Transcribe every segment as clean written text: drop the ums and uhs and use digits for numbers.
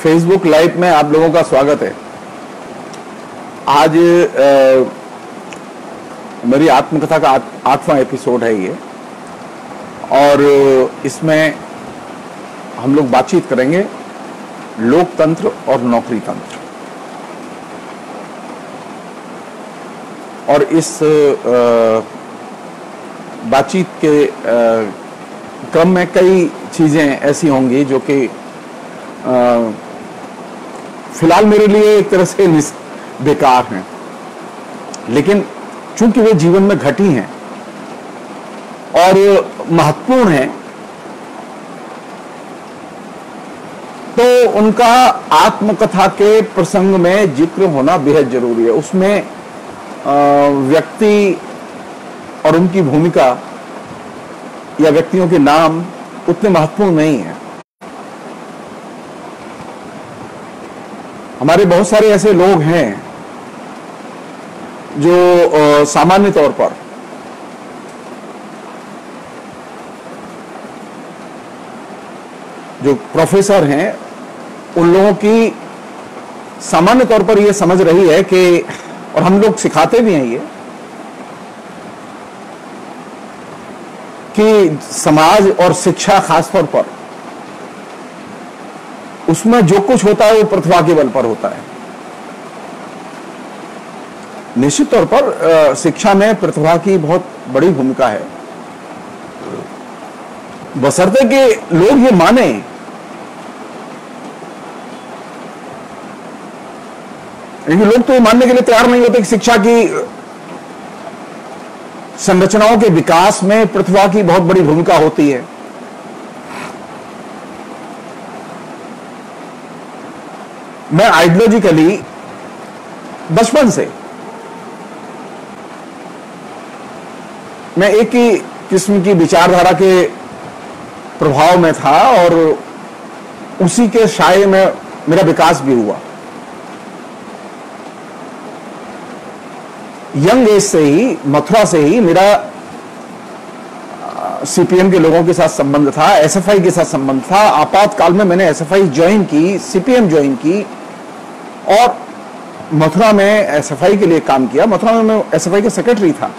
Facebook live में आप लोगों का स्वागत है। आज मेरी आत्मकथा का 8वां एपिसोड है ये, और इसमें हम लोग बातचीत करेंगे लोकतंत्र और नौकरी तंत्र। और इस बातचीत के क्रम में कई चीजें ऐसी होंगी जो कि फिलहाल मेरे लिए एक तरह से बेकार हैं, लेकिन चूंकि वे जीवन में घटी हैं और महत्वपूर्ण हैं, तो उनका आत्मकथा के प्रसंग में जिक्र होना बेहद जरूरी है। उसमें व्यक्ति और उनकी भूमिका या व्यक्तियों के नाम उतने महत्वपूर्ण नहीं है। हमारे बहुत सारे ऐसे लोग हैं जो सामान्य तौर पर जो प्रोफेसर हैं, उन लोगों की सामान्य तौर पर यह समझ रही है कि, और हम लोग सिखाते भी हैं ये, कि समाज और शिक्षा खास तौर पर उसमें जो कुछ होता है वो प्रतिभा के बल पर होता है। निश्चित तौर पर शिक्षा में प्रतिभा की बहुत बड़ी भूमिका है, बशर्ते कि लोग ये माने लेकिन लोग तो ये मानने के लिए तैयार नहीं होते कि शिक्षा की संरचनाओं के विकास में प्रतिभा की बहुत बड़ी भूमिका होती है। मैं आइडियोलॉजिकली बचपन से मैं एक ही किस्म की विचारधारा के प्रभाव में था और उसी के साये में मेरा विकास भी हुआ। यंग एज से ही, मथुरा से ही मेरा सीपीएम के लोगों के साथ संबंध था, एसएफआई के साथ संबंध था। आपातकाल में मैंने एसएफआई ज्वाइन की, सीपीएम ज्वाइन की और मथुरा में एसएफआई के लिए काम किया। मथुरा में मैं एसएफआई के सेक्रेटरी था।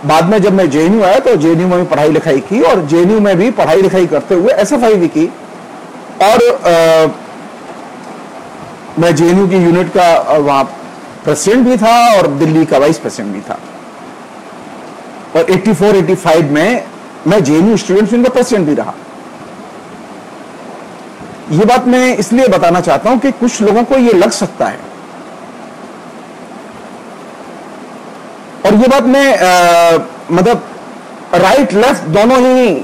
बाद में जब मैं जेएनयू आया तो जेएनयू में पढ़ाई लिखाई की, और जेएनयू में भी पढ़ाई लिखाई करते हुए एसएफआई भी की। और मैं जेएनयू की यूनिट का वहां प्रेसिडेंट भी था और दिल्ली का वाइस प्रेसिडेंट भी था। और 84-85 में मैं जेएनयू स्टूडेंट्स यूनियन का प्रेसिडेंट भी रहा। यह बात मैं इसलिए बताना चाहता हूं कि कुछ लोगों को यह लग सकता है, और यह बात मैं मतलब राइट लेफ्ट दोनों ही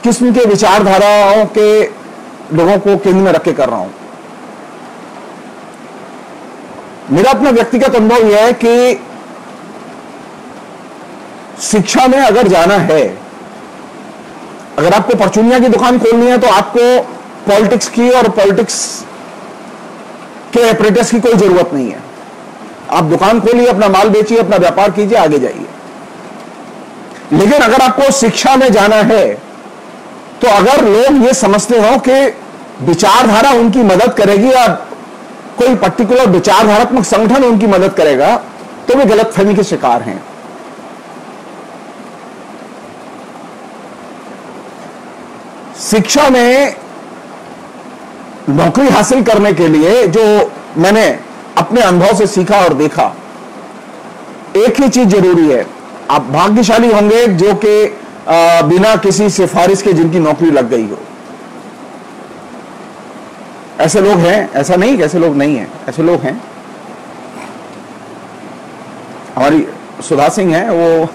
किस्म के विचारधाराओं के लोगों को केंद्र में रख के कर रहा हूं। मेरा अपना व्यक्तिगत अनुभव यह है कि शिक्षा में अगर जाना है, अगर आपको परचूनिया की दुकान खोलनी है, तो आपको पॉलिटिक्स की और पॉलिटिक्स के ऑपरेटर्स की कोई जरूरत नहीं है। आप दुकान खोलिए, अपना माल बेचिए, अपना व्यापार कीजिए, आगे जाइए। लेकिन अगर आपको शिक्षा में जाना है, तो अगर लोग ये समझते हो कि विचारधारा उनकी मदद करेगी या कोई पर्टिकुलर विचारधारात्मक संगठन उनकी मदद करेगा, तो वे गलतफहमी के शिकार हैं। शिक्षा में नौकरी हासिल करने के लिए जो मैंने अपने अनुभव से सीखा और देखा, एक ही चीज जरूरी है। आप भाग्यशाली होंगे जो कि बिना किसी सिफारिश के जिनकी नौकरी लग गई हो। ऐसे लोग हैं, ऐसा नहीं कि ऐसे लोग नहीं हैं, ऐसे लोग हैं। हमारी सुधा सिंह है, वो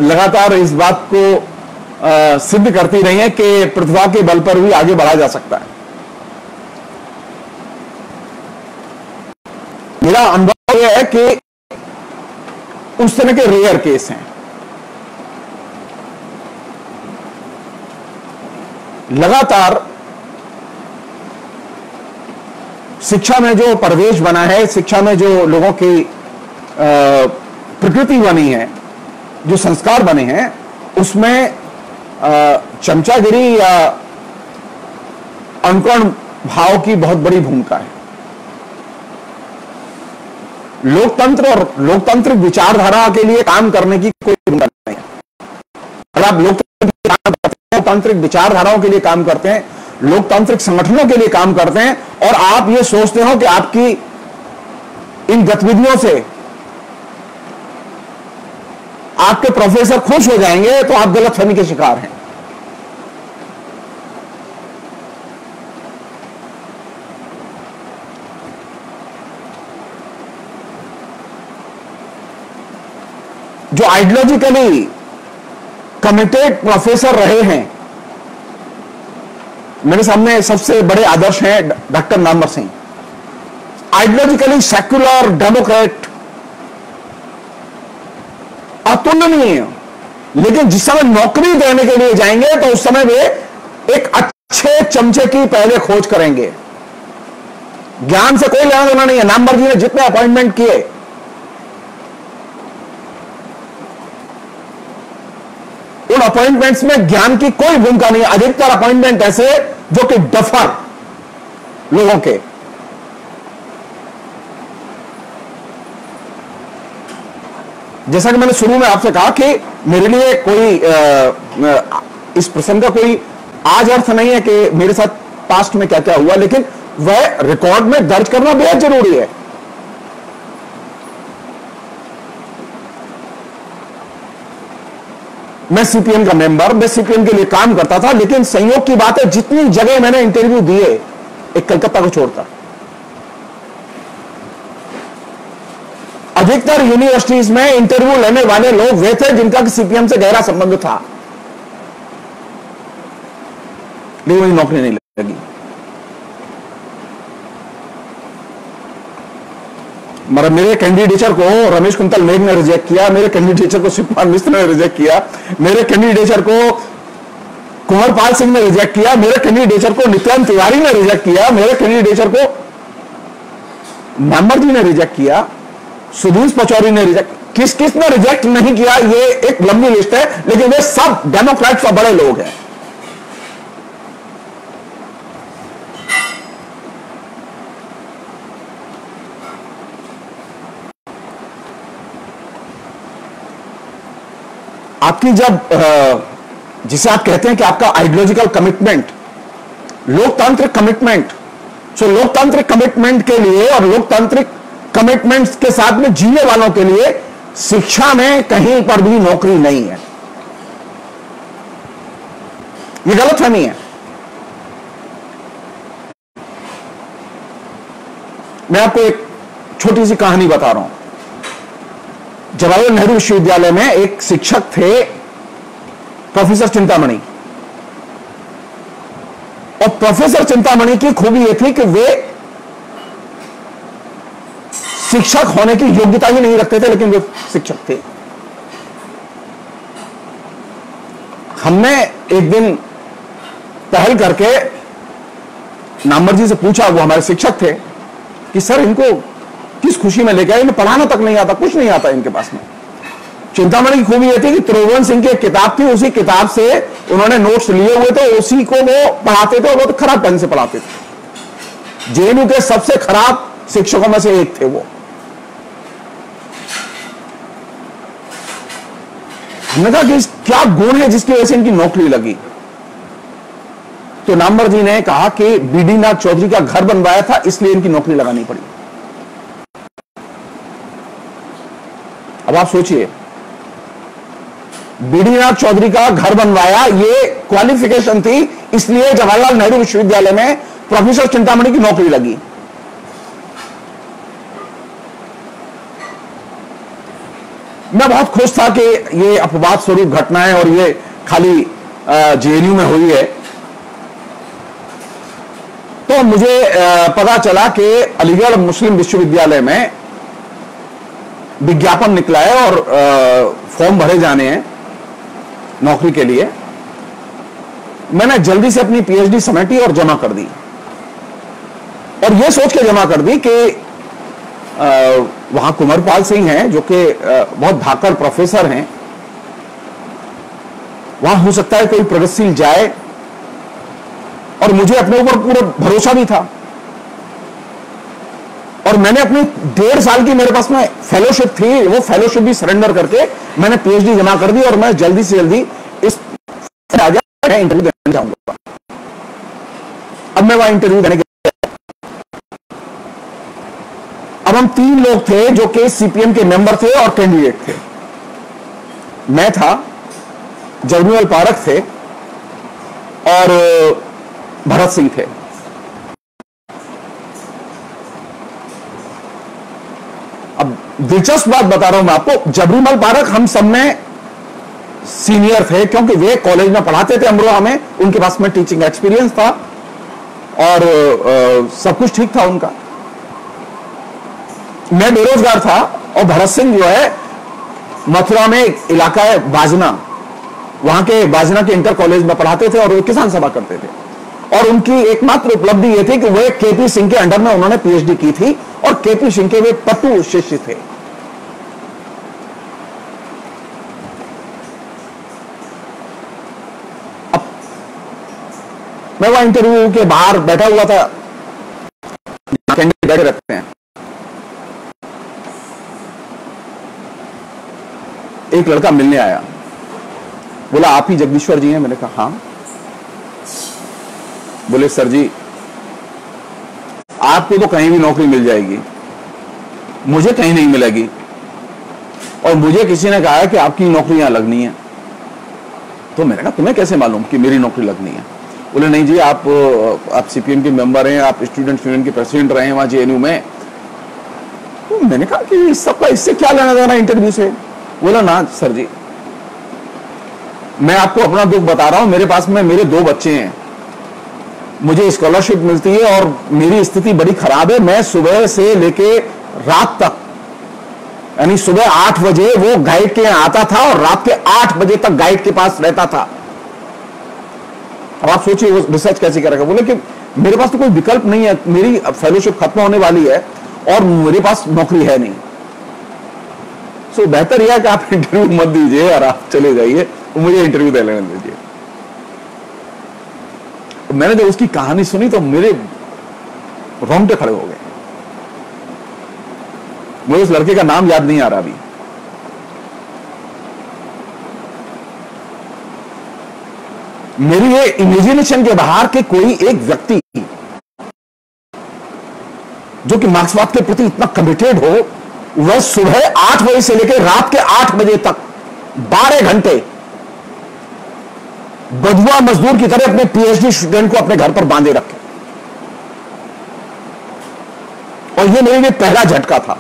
लगातार इस बात को सिद्ध करती रही है कि प्रतिभा के बल पर भी आगे बढ़ा जा सकता है। मेरा अनुभव यह है कि उस तरह के रेयर केस हैं। लगातार शिक्षा में जो परिवेश बना है, शिक्षा में जो लोगों की प्रकृति बनी है, जो संस्कार बने हैं, उसमें चमचागिरी या अंकुरण भाव की बहुत बड़ी भूमिका है। लोकतंत्र और लोकतांत्रिक विचारधारा के लिए काम करने की कोई भूमिका नहीं है। अगर आप लोकतांत्रिक विचारधाराओं के लिए काम करते हैं, लोकतांत्रिक संगठनों के लिए काम करते हैं, और आप ये सोचते हो कि आपकी इन गतिविधियों से आपके प्रोफेसर खुश हो जाएंगे, तो आप गलतफहमी के शिकार हैं। जो आइडियोलॉजिकली कमिटेड प्रोफेसर रहे हैं, मेरे सामने सबसे बड़े आदर्श हैं doctor Namvar Singh. Ideologically secular Democrat, अतुलनीय, लेकिन जिस समय नौकरी देने के लिए जाएंगे तो उस समय वे एक अच्छे चमचे की पहले खोज करेंगे। ज्ञान से कोई लेना देना नहीं है। नामवर जी ने जितने अपॉइंटमेंट किए, उन अपॉइंटमेंट्स में ज्ञान की कोई भूमिका नहीं है। अधिकतर अपॉइंटमेंट ऐसे जो कि डफर लोगों के, जैसा कि मैंने शुरू में आपसे कहा कि मेरे लिए कोई इस प्रसंग का कोई आज अर्थ नहीं है कि मेरे साथ पास्ट में क्या क्या हुआ, लेकिन वह रिकॉर्ड में दर्ज करना बेहद जरूरी है। मैं सीपीएम का मेंबर, मैं सीपीएम के लिए काम करता था, लेकिन संयोग की बात है जितनी जगह मैंने इंटरव्यू दिए, एक कलकत्ता को छोड़कर, अधिकतर यूनिवर्सिटीज में इंटरव्यू लेने वाले लोग वे थे जिनका सीपीएम से गहरा संबंध था, लेकिन मुझे नौकरी नहीं लगी। मगर मेरे कैंडिडेचर को रमेश कुंतल मेघ ने रिजेक्ट किया, मेरे कैंडिडेचर को शिवकुमार मिश्र ने रिजेक्ट किया, मेरे कैंडिडेचर को कुंवर पाल सिंह ने रिजेक्ट किया, मेरे कैंडिडेचर को नित्यानंद तिवारी ने रिजेक्ट किया, मेरे कैंडिडेचर को नामवर जी ने रिजेक्ट किया, सुधीर पचौरी ने रिजेक्ट, किस किस ने रिजेक्ट नहीं किया ये एक लंबी लिस्ट है, लेकिन वे सब डेमोक्रेट्स और बड़े लोग हैं। आपकी जब जिसे आप कहते हैं कि आपका आइडियोलॉजिकल कमिटमेंट, लोकतांत्रिक कमिटमेंट, सो लोकतांत्रिक कमिटमेंट के लिए और लोकतांत्रिक कमिटमेंट्स के साथ में जीने वालों के लिए शिक्षा में कहीं पर भी नौकरी नहीं है। यह गलतफहमी है। मैं आपको एक छोटी सी कहानी बता रहा हूं। जवाहरलाल नेहरू विश्वविद्यालय में एक शिक्षक थे प्रोफेसर चिंतामणि, और प्रोफेसर चिंतामणि की खूबी यह थी कि वे शिक्षक होने की योग्यता ही नहीं रखते थे, लेकिन वे शिक्षक थे। हमने एक दिन पहल करके नामवर जी से पूछा, वो हमारे शिक्षक थे, कि सर इनको किस खुशी में लेके आए, इन्हें पढ़ाना तक नहीं आता, कुछ नहीं आता इनके पास में। चिंतामणि की खूबी यह थी कि त्रिभुवन सिंह की एक किताब थी, उसी किताब से उन्होंने नोट्स लिए हुए थे, उसी को वो पढ़ाते थे, और बहुत खराब ढंग से पढ़ाते थे। जेएनयू के सबसे खराब शिक्षकों में से एक थे वो। हमने कहा कि क्या गुण है जिसकी वजह से इनकी नौकरी लगी, तो नामवर जी ने कहा कि बीडी नाथ चौधरी का घर बनवाया था, इसलिए इनकी नौकरी लगानी पड़ी। अब आप सोचिए, बीडी नाथ चौधरी का घर बनवाया, ये क्वालिफिकेशन थी, इसलिए जवाहरलाल नेहरू विश्वविद्यालय में प्रोफेसर चिंतामणि की नौकरी लगी। मैं बहुत खुश था कि ये अपवाद स्वरूप घटना है और ये खाली जेएनयू में हुई है। तो मुझे पता चला कि अलीगढ़ मुस्लिम विश्वविद्यालय में विज्ञापन निकला है और फॉर्म भरे जाने हैं नौकरी के लिए। मैंने जल्दी से अपनी पीएचडी समेटी और जमा कर दी, और यह सोच के जमा कर दी कि वहां कुंवरपाल सिंह हैं जो कि बहुत धाकड़ प्रोफेसर हैं, वहां हो सकता है कोई प्रगतिशील जाए और मुझे अपने ऊपर पूरा भरोसा भी था, और मैंने अपनी 1.5 साल की मेरे पास में फेलोशिप थी, वो फेलोशिप भी सरेंडर करके मैंने पीएचडी जमा कर दी, और मैं जल्दी से जल्दी इस इंटरव्यू देना चाहूंगा। अब मैं वहां इंटरव्यू देने के, अब हम 3 लोग थे जो कि सीपीएम के मेंबर थे और कैंडिडेट थे। मैं था, जबरूमल पारख थे और भरत सिंह थे। अब दिलचस्प बात बता रहा हूं मैं आपको, जबरूमल पारख हम सब में सीनियर थे, क्योंकि वे कॉलेज में पढ़ाते थे अमरोहा में, उनके पास में टीचिंग एक्सपीरियंस था और सब कुछ ठीक था उनका। मैं बेरोजगार था, और भरत सिंह जो है मथुरा में एक इलाका है बाजना, वहां के बाजना के इंटर कॉलेज में पढ़ाते थे और वो किसान सभा करते थे, और उनकी एकमात्र उपलब्धि यह थी कि वे केपी सिंह के अंडर में उन्होंने पीएचडी की थी, और केपी सिंह के वे पट्टू शिष्य थे। अब मैं वहां इंटरव्यू के बाहर बैठा हुआ था, कैंडिडेट बैठे रहते हैं, एक लड़का मिलने आया, बोला आप ही जगदीश्वर जी हैं? मैंने कहा हां। बोले सर जी, आपको तो कहीं भी नौकरी मिल जाएगी, मुझे कहीं नहीं मिलेगी, और मुझे किसी ने कहा है कि आपकी नौकरी यहां लगनी है। तो मैंने कहा तुम्हें कैसे मालूम कि मेरी नौकरी लगनी है? बोले नहीं जी, आप सीपीएम के मेंबर हैं, आप स्टूडेंट यूनियन के प्रेसिडेंट रहे हैं वहां जेएनयू में। तो मैंने कहा कि सबका इससे क्या लेना देना इंटरव्यू से? बोला ना सर जी, मैं आपको अपना दुख बता रहा हूं, मेरे पास में मेरे 2 बच्चे हैं, मुझे स्कॉलरशिप मिलती है और मेरी स्थिति बड़ी खराब है। मैं सुबह से लेके रात तक, यानी सुबह 8 बजे वो गाइड के यहां आता था और रात के 8 बजे तक गाइड के पास रहता था। अब आप सोचिए वो रिसर्च कैसे करेगा? बोले कि मेरे पास तो कोई विकल्प नहीं है, मेरी फेलोशिप खत्म होने वाली है और मेरे पास नौकरी है नहीं। सो बेहतर यह है कि आप इंटरव्यू मत दीजिए और आप चले जाइए, मुझे इंटरव्यू दे लेने दीजिए। मैंने जब उसकी कहानी सुनी तो मेरे रोंगटे खड़े हो गए। मुझे उस लड़के का नाम याद नहीं आ रहा अभी। मेरी ये इमेजिनेशन के बाहर के कोई एक व्यक्ति जो कि मार्क्सवाद के प्रति इतना कमिटेड हो, वह सुबह 8 बजे से लेकर रात के 8 बजे तक 12 घंटे बधुआ मजदूर की तरह अपने पीएचडी स्टूडेंट को अपने घर पर बांधे रखे। और यह मेरे लिए पहला झटका था।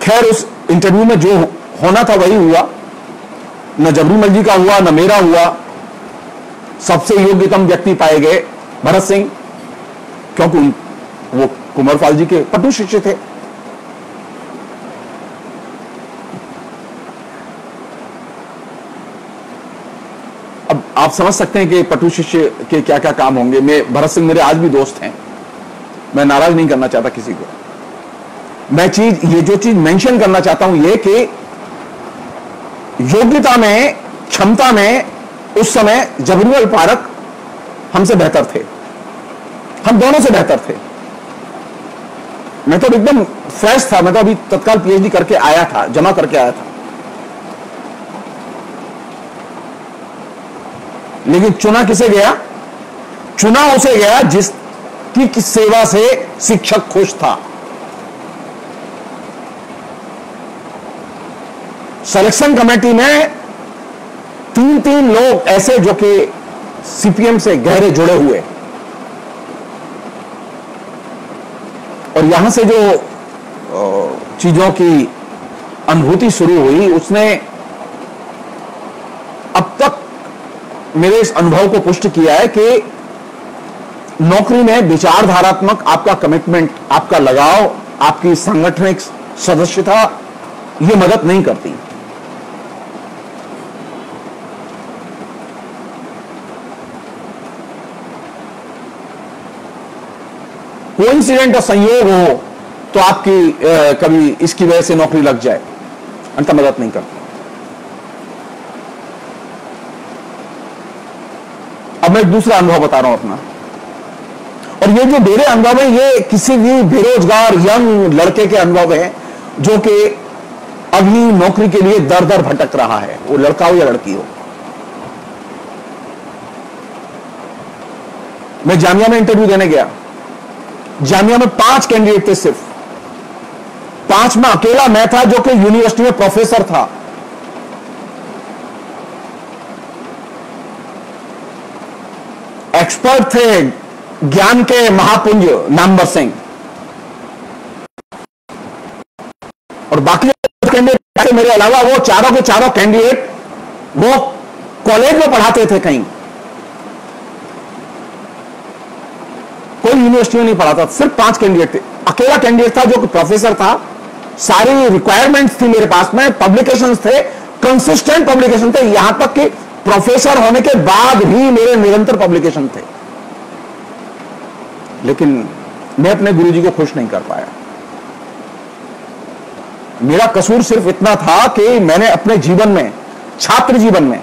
खैर उस इंटरव्यू में जो होना था वही हुआ, न जबरूमल जी का हुआ न मेरा हुआ। सबसे योग्यतम व्यक्ति पाए गए भरत सिंह, क्योंकि वो कुंवरपाल जी के पट्टू शिष्य थे। अब आप समझ सकते हैं कि पट्टू शिष्य के क्या क्या काम होंगे। मैं भरत सिंह मेरे आज भी दोस्त हैं, मैं नाराज नहीं करना चाहता किसी को। मैं ये जो चीज मेंशन करना चाहता हूं ये कि योग्यता में, क्षमता में उस समय जबरूमल पारख हमसे बेहतर थे, हम दोनों से बेहतर थे। मैं तो एकदम फ्रेश था, मैं तो अभी तत्काल पीएचडी करके आया था, जमा करके आया था। लेकिन चुना किसे गया? चुना उसे गया जिसकी सेवा से शिक्षक खुश था। सिलेक्शन कमेटी में 3 लोग ऐसे जो कि सीपीएम से गहरे जुड़े हुए, और यहां से जो चीजों की अनुभूति शुरू हुई उसने अब तक मेरे इस अनुभव को पुष्ट किया है कि नौकरी में विचारधारात्मक आपका कमिटमेंट, आपका लगाव, आपकी सांगठनिक सदस्यता ये मदद नहीं करती। कोइंसिडेंट और संयोग हो तो आपकी कभी इसकी वजह से नौकरी लग जाए, अंत मदद नहीं करती। अब मैं एक दूसरा अनुभव बता रहा हूं अपना, और ये जो मेरे अनुभव है ये किसी भी बेरोजगार यंग लड़के के अनुभव है जो कि अगली नौकरी के लिए दर दर भटक रहा है, वो लड़का हो या लड़की हो। मैं जामिया में इंटरव्यू देने गया, जामिया में 5 कैंडिडेट थे, सिर्फ 5 में अकेला मैं था जो कि यूनिवर्सिटी में प्रोफेसर था। एक्सपर्ट थे ज्ञान के महापुंज नामवर सिंह, और बाकी कैंडिडेट मेरे अलावा वो चारों के चारों कैंडिडेट वो कॉलेज में पढ़ाते थे, कहीं कोई यूनिवर्सिटी में नहीं पढ़ाता, सिर्फ 5 कैंडिडेट थे। अकेला कैंडिडेट था जो कि प्रोफेसर था, सारी रिक्वायरमेंट्स थी मेरे पास में, पब्लिकेशंस थे, कंसिस्टेंट पब्लिकेशन थे, यहां तक कि प्रोफेसर होने के बाद भी मेरे निरंतर पब्लिकेशन थे। लेकिन मैं अपने गुरुजी को खुश नहीं कर पाया। मेरा कसूर सिर्फ इतना था कि मैंने अपने जीवन में, छात्र जीवन में,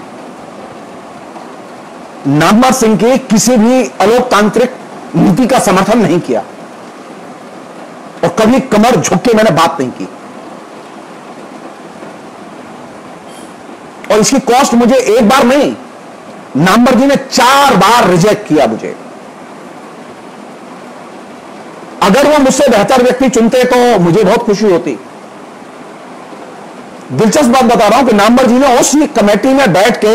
नामवर सिंह की किसी भी अलोकतांत्रिक नीति का समर्थन नहीं किया और कभी कमर झुक के मैंने बात नहीं की। और इसकी कॉस्ट मुझे एक बार नहीं, नामवर जी ने 4 बार रिजेक्ट किया मुझे। अगर वो मुझसे बेहतर व्यक्ति चुनते तो मुझे बहुत खुशी होती। दिलचस्प बात बता रहा हूं कि नामवर जी ने उस कमेटी में बैठ के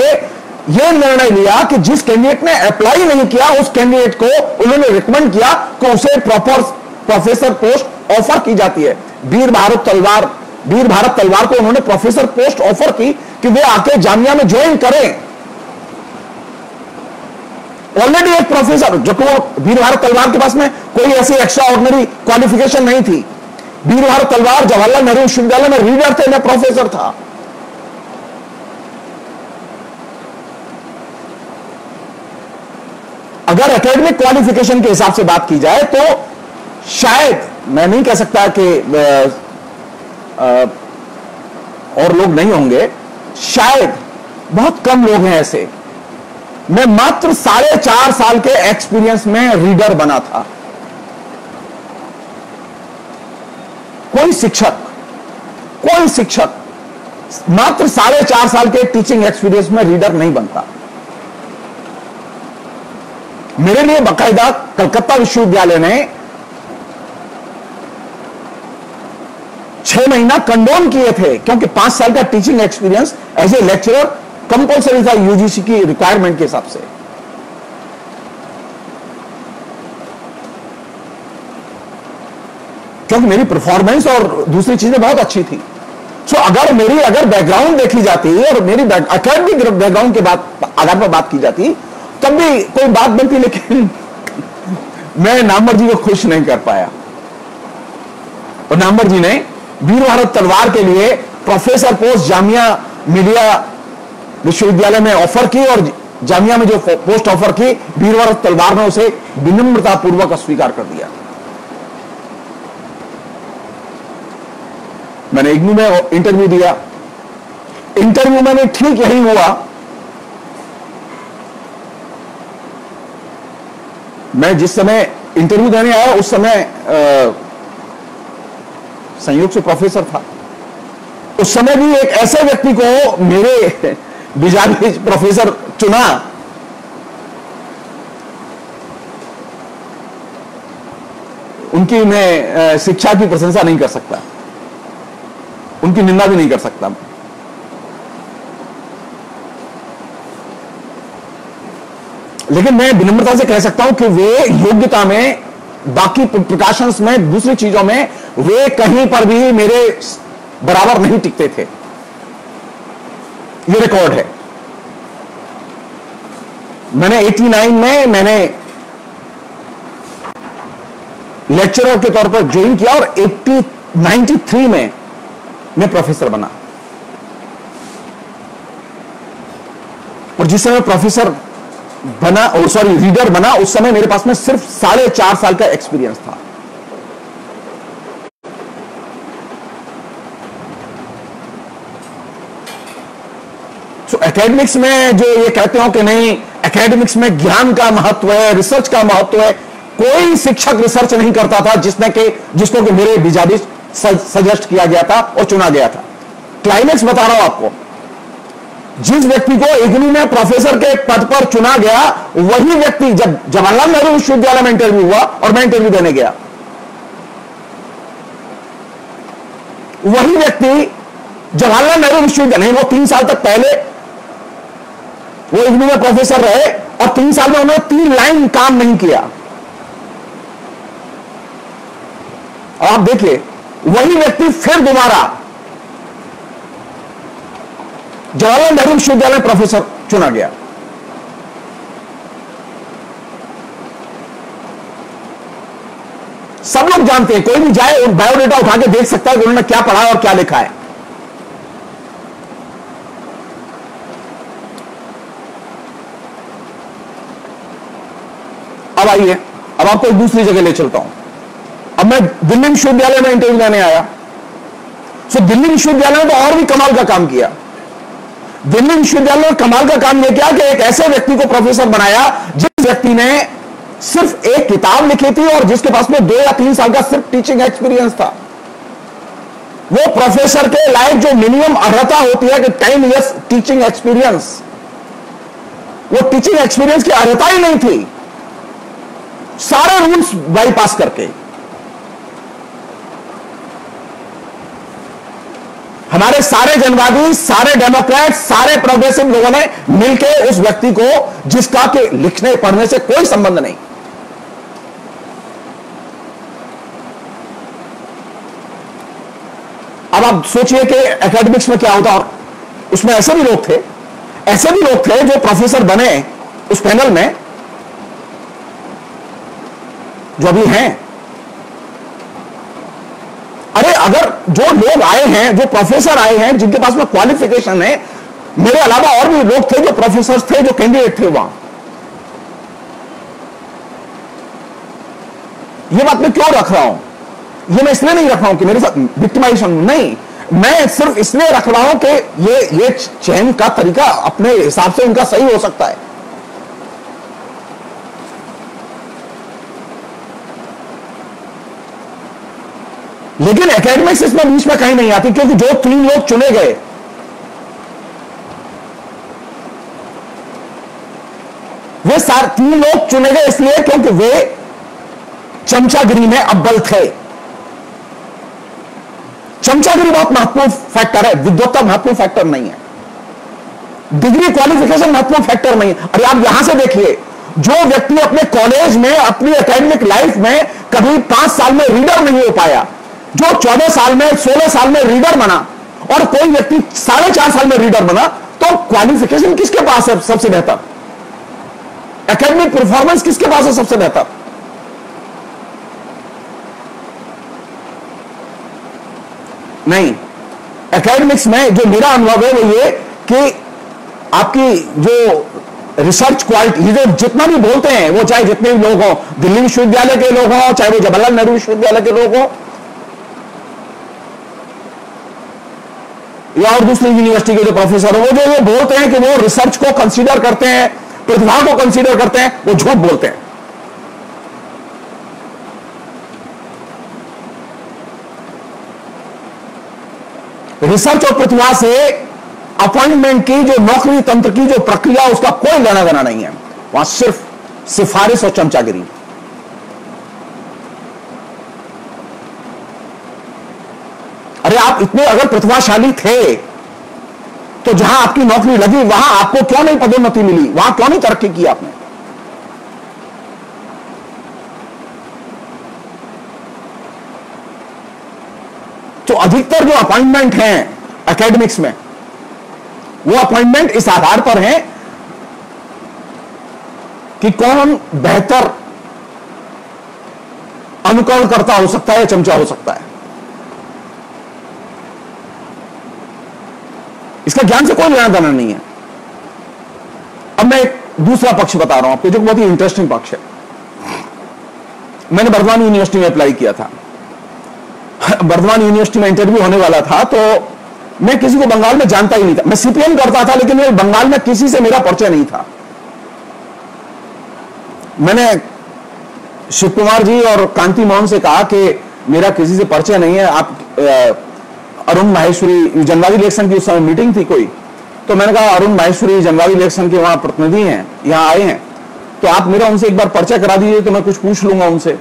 यह निर्णय लिया कि जिस कैंडिडेट ने अप्लाई नहीं किया उस कैंडिडेट को उन्होंने रिकमेंड किया कि उसे प्रॉपर प्रोफेसर पोस्ट ऑफर की जाती है। वीर भारत तलवार को उन्होंने प्रोफेसर पोस्ट ऑफर की कि वे आके जामिया में ज्वाइन करें। ऑलरेडी एक प्रोफेसर, जो कि वीर भारत तलवार के पास में कोई ऐसी एक्स्ट्रा ऑर्डिनरी क्वालिफिकेशन नहीं थी। वीर भारत तलवार जवाहरलाल नेहरू विश्वविद्यालय में रीडर थे, मैं प्रोफेसर था। अगर एकेडमिक क्वालिफिकेशन के हिसाब से बात की जाए तो शायद, मैं नहीं कह सकता कि और लोग नहीं होंगे, शायद बहुत कम लोग हैं ऐसे। मैं मात्र 4.5 साल के एक्सपीरियंस में रीडर बना था। कोई शिक्षक मात्र 4.5 साल के टीचिंग एक्सपीरियंस में रीडर नहीं बनता। मेरे लिए बाकायदा कलकत्ता विश्वविद्यालय ने 6 महीना कंडोम किए थे, क्योंकि 5 साल का teaching experience as a lecturer compulsory था यूजीसी की रिक्वायरमेंट के हिसाब से। क्योंकि मेरी परफॉर्मेंस और दूसरी चीजें बहुत अच्छी थी। सो अगर बैकग्राउंड देखी जाती और मेरी एकेडमिक बैकग्राउंड के आधार पर बात की जाती तब भी कोई बात बनती, लेकिन मैं नामवर जी को खुश नहीं कर पाया। और नामवर जी ने वीर भारत तलवार के लिए प्रोफेसर पोस्ट जामिया मिलिया विश्वविद्यालय में ऑफर की, और जामिया में जो पोस्ट ऑफर की वीर भारत तलवार ने उसे विनम्रतापूर्वक अस्वीकार कर दिया। मैंने इग्नू में इंटरव्यू दिया। इंटरव्यू में भी ठीक यही हुआ। मैं जिस समय इंटरव्यू देने आया उस समय संयोग से प्रोफेसर था। उस समय भी एक ऐसे व्यक्ति को मेरे बिजारी प्रोफेसर चुना, उनकी मैं शिक्षा की प्रशंसा नहीं कर सकता, उनकी निंदा भी नहीं कर सकता। लेकिन मैं विनम्रता से कह सकता हूं कि वे योग्यता में, बाकी प्रकाशंस में, दूसरी चीजों में वे कहीं पर भी मेरे बराबर नहीं टिकते थे। ये रिकॉर्ड है। मैंने 89 में मैंने लेक्चरर के तौर पर ज्वाइन किया और 93 में मैं प्रोफेसर बना। और जिस समय प्रोफेसर बना, रीडर बना, उस समय मेरे पास में सिर्फ 4.5 साल का एक्सपीरियंस था। एकेडमिक्स में जो ये कहते हो कि नहीं एकेडमिक्स में ज्ञान का महत्व है, रिसर्च का महत्व है। कोई शिक्षक रिसर्च नहीं करता था जिसको कि मेरे बीजाबिज सजेस्ट किया गया था और चुना गया था। क्लाइमेक्स बता रहा हूं आपको, जिस व्यक्ति को इग्नू में प्रोफेसर के पद पर चुना गया, वही व्यक्ति जब जवाहरलाल नेहरू विश्वविद्यालय में इंटरव्यू हुआ और मैं इंटरव्यू देने गया, वही व्यक्ति जवाहरलाल नेहरू विश्वविद्यालय, वो 3 साल तक पहले वो इग्नू में प्रोफेसर रहे और 3 साल में उन्होंने 3 लाइन काम नहीं किया। और आप देखिए, वही व्यक्ति फिर दोबारा जवाहरलाल नेहरू विश्वविद्यालय में प्रोफेसर चुना गया। सब लोग जानते हैं, कोई भी जाए बायोडेटा उठा के देख सकता है कि उन्होंने क्या पढ़ा और क्या लिखा है। अब आइए, अब आपको एक दूसरी जगह ले चलता हूं। अब मैं दिल्ली विश्वविद्यालय में इंटरव्यू लेने आया। सो दिल्ली विश्वविद्यालय ने तो और भी कमाल का काम किया। दिल्ली विश्वविद्यालय ने कमाल का काम यह किया कि एक ऐसे व्यक्ति को प्रोफेसर बनाया जिस व्यक्ति ने सिर्फ एक किताब लिखी थी और जिसके पास में 2 या 3 साल का सिर्फ टीचिंग एक्सपीरियंस था। वो प्रोफेसर के लायक जो मिनिमम अर्हता होती है कि 10 इयर्स टीचिंग एक्सपीरियंस, वो टीचिंग एक्सपीरियंस की अर्हता ही नहीं थी, सारे रूल्स बाईपास करके। हमारे सारे जनवादी, सारे डेमोक्रेट, सारे प्रोग्रेसिव लोगों ने मिलकर उस व्यक्ति को, जिसका कि लिखने पढ़ने से कोई संबंध नहीं, अब आप सोचिए कि एकेडमिक्स में क्या होता। और उसमें ऐसे भी लोग थे जो प्रोफेसर बने उस पैनल में, जो अभी हैं। अरे अगर जो लोग आए हैं, जो प्रोफेसर आए हैं, जिनके पास में क्वालिफिकेशन है, मेरे अलावा और भी लोग थे जो प्रोफेसर थे, जो कैंडिडेट थे वहां। ये बात मैं क्यों रख रहा हूं? ये मैं इसलिए नहीं रख रहा हूं कि मेरे साथ विक्टिमाइजेशन, नहीं, मैं सिर्फ इसलिए रख रहा हूं कि ये चयन का तरीका अपने हिसाब से उनका सही हो सकता है। लेकिन एकेडमिक्स इसमें बीच में कहीं नहीं आती, क्योंकि जो 3 लोग चुने गए, वे 3 लोग चुने गए इसलिए क्योंकि वे चमचागिरी में अव्वल थे। चमचागिरी बहुत महत्वपूर्ण फैक्टर है, विद्वत्ता महत्वपूर्ण फैक्टर नहीं है, डिग्री क्वालिफिकेशन महत्वपूर्ण फैक्टर नहीं है। अरे आप यहां से देखिए, जो व्यक्ति अपने कॉलेज में, अपनी एकेडमिक लाइफ में कभी 5 साल में रीडर नहीं हो पाया, जो 14 साल में, 16 साल में रीडर बना, और कोई व्यक्ति 4.5 साल में रीडर बना, तो क्वालिफिकेशन किसके पास है सबसे बेहतर? एकेडमिक परफॉर्मेंस किसके पास है सबसे बेहतर? नहीं। एकेडमिक्स में जो मेरा अनुभव है वो ये कि आपकी जो रिसर्च क्वालिटी, ये जो जितना भी बोलते हैं, वो चाहे जितने भी लोग हों, दिल्ली विश्वविद्यालय के लोग हों, चाहे वो जवाहरलाल नेहरू विश्वविद्यालय के लोग हों, या और दूसरी यूनिवर्सिटी के जो प्रोफेसर हो, वो जो ये बोलते हैं कि वो रिसर्च को कंसीडर करते हैं, प्रतिभा को कंसीडर करते हैं, वो झूठ बोलते हैं। रिसर्च और प्रतिभा से अपॉइंटमेंट की जो नौकरी तंत्र की जो प्रक्रिया, उसका कोई लेना देना नहीं है। वहां सिर्फ सिफारिश और चमचागिरी। अरे आप इतने अगर प्रतिभाशाली थे तो जहां आपकी नौकरी लगी वहां आपको क्यों नहीं पदोन्नति मिली, वहां क्यों नहीं तरक्की की आपने? तो अधिकतर जो अपॉइंटमेंट हैं एकेडमिक्स में, वो अपॉइंटमेंट इस आधार पर हैं कि कौन बेहतर अनुकरणकर्ता हो सकता है या चमचा हो सकता है। इसका ज्ञान से कोई लेना देना नहीं है। अब मैं एक दूसरा पक्ष बता रहा हूं आपको, जो बहुत ही इंटरेस्टिंग पक्ष है। मैंने बर्दवान यूनिवर्सिटी में अप्लाई किया था। बर्दवान यूनिवर्सिटी में इंटरव्यू होने वाला था, तो मैं किसी को बंगाल में जानता ही नहीं था। मैं सीपीएम करता था, लेकिन मैं बंगाल में किसी से मेरा परिचय नहीं था। मैंने शिव कुमार जी और कांति मोहन से कहा कि मेरा किसी से परिचय नहीं है, आप अरुण माहेश्वरी, जनवादी इलेक्शन की उस समय मीटिंग थी कोई, तो मैंने कहा अरुण माहेश्वरी जनवादी इलेक्शन के वहां प्रतिनिधि हैं, यहां आए हैं, तो आप मेरा उनसे एक बार परिचय करा दीजिए तो मैं कुछ पूछ लूंगा उनसे।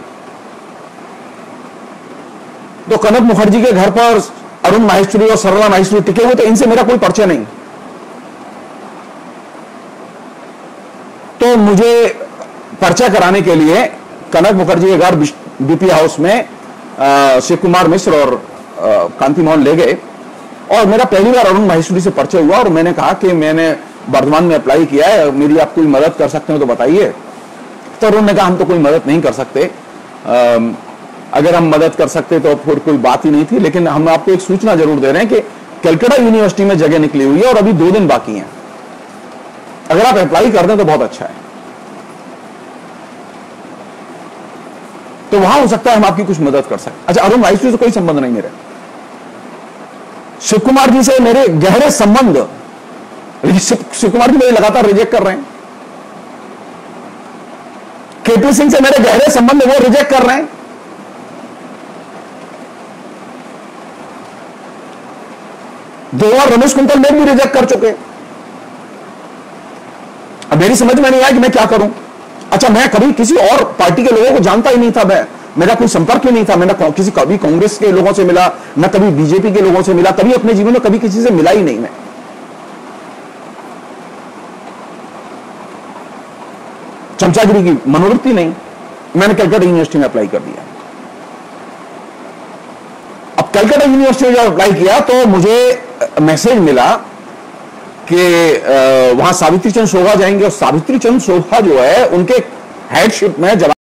तो कनक मुखर्जी के घर पर अरुण माहेश्वरी और सरला माहेश्वरी टिके हुए, तो इनसे मेरा कोई परिचय नहीं। तो मुझे परिचय कराने के लिए कनक मुखर्जी के घर बीपी हाउस में शिव कुमार मिश्र और कांति मोहन ले गए, और मेरा पहली बार अरुण माहेश्वरी से परिचय हुआ। और मैंने कहा कि मैंने वर्धमान में अप्लाई किया है, मेरी आप कोई मदद कर सकते हो तो बताइए। तो अरुण ने कहा हम तो कोई मदद नहीं कर सकते, अगर हम मदद कर सकते तो फिर कोई बात ही नहीं थी, लेकिन हम आपको एक सूचना जरूर दे रहे हैं कि कलकत्ता यूनिवर्सिटी में जगह निकली हुई है और अभी 2 दिन बाकी हैं, अगर आप अप्लाई कर दें तो बहुत अच्छा है। तो वहां हो सकता है हम आपकी कुछ मदद कर सकते। अच्छा, अरुण माहेश्वरी से कोई संबंध नहीं मेरे, शिव कुमार जी से मेरे गहरे संबंध, लेकिन शिव कुमार जी मेरे लगातार रिजेक्ट कर रहे हैं। केपी सिंह से मेरे गहरे संबंध, वो रिजेक्ट कर रहे हैं। दो और रमेश कुंतल मेरे भी रिजेक्ट कर चुके। अब मेरी समझ में नहीं आया कि मैं क्या करूं। अच्छा, मैं कभी किसी और पार्टी के लोगों को जानता ही नहीं था, मेरा कोई संपर्क ही नहीं था। मैं कभी कांग्रेस के लोगों से मिला, न कभी बीजेपी के लोगों से मिला, कभी अपने जीवन में कभी किसी से मिला ही नहीं। मैं चमचागिरी की मनोवृत्ति नहीं। मैंने कलकत्ता यूनिवर्सिटी में अप्लाई कर दिया। अब कलकत्ता यूनिवर्सिटी में जब अप्लाई किया तो मुझे मैसेज मिला कि वहां सावित्री चंद शोभा जाएंगे, और सावित्री चंद शोभा जो है उनके हेडशिप में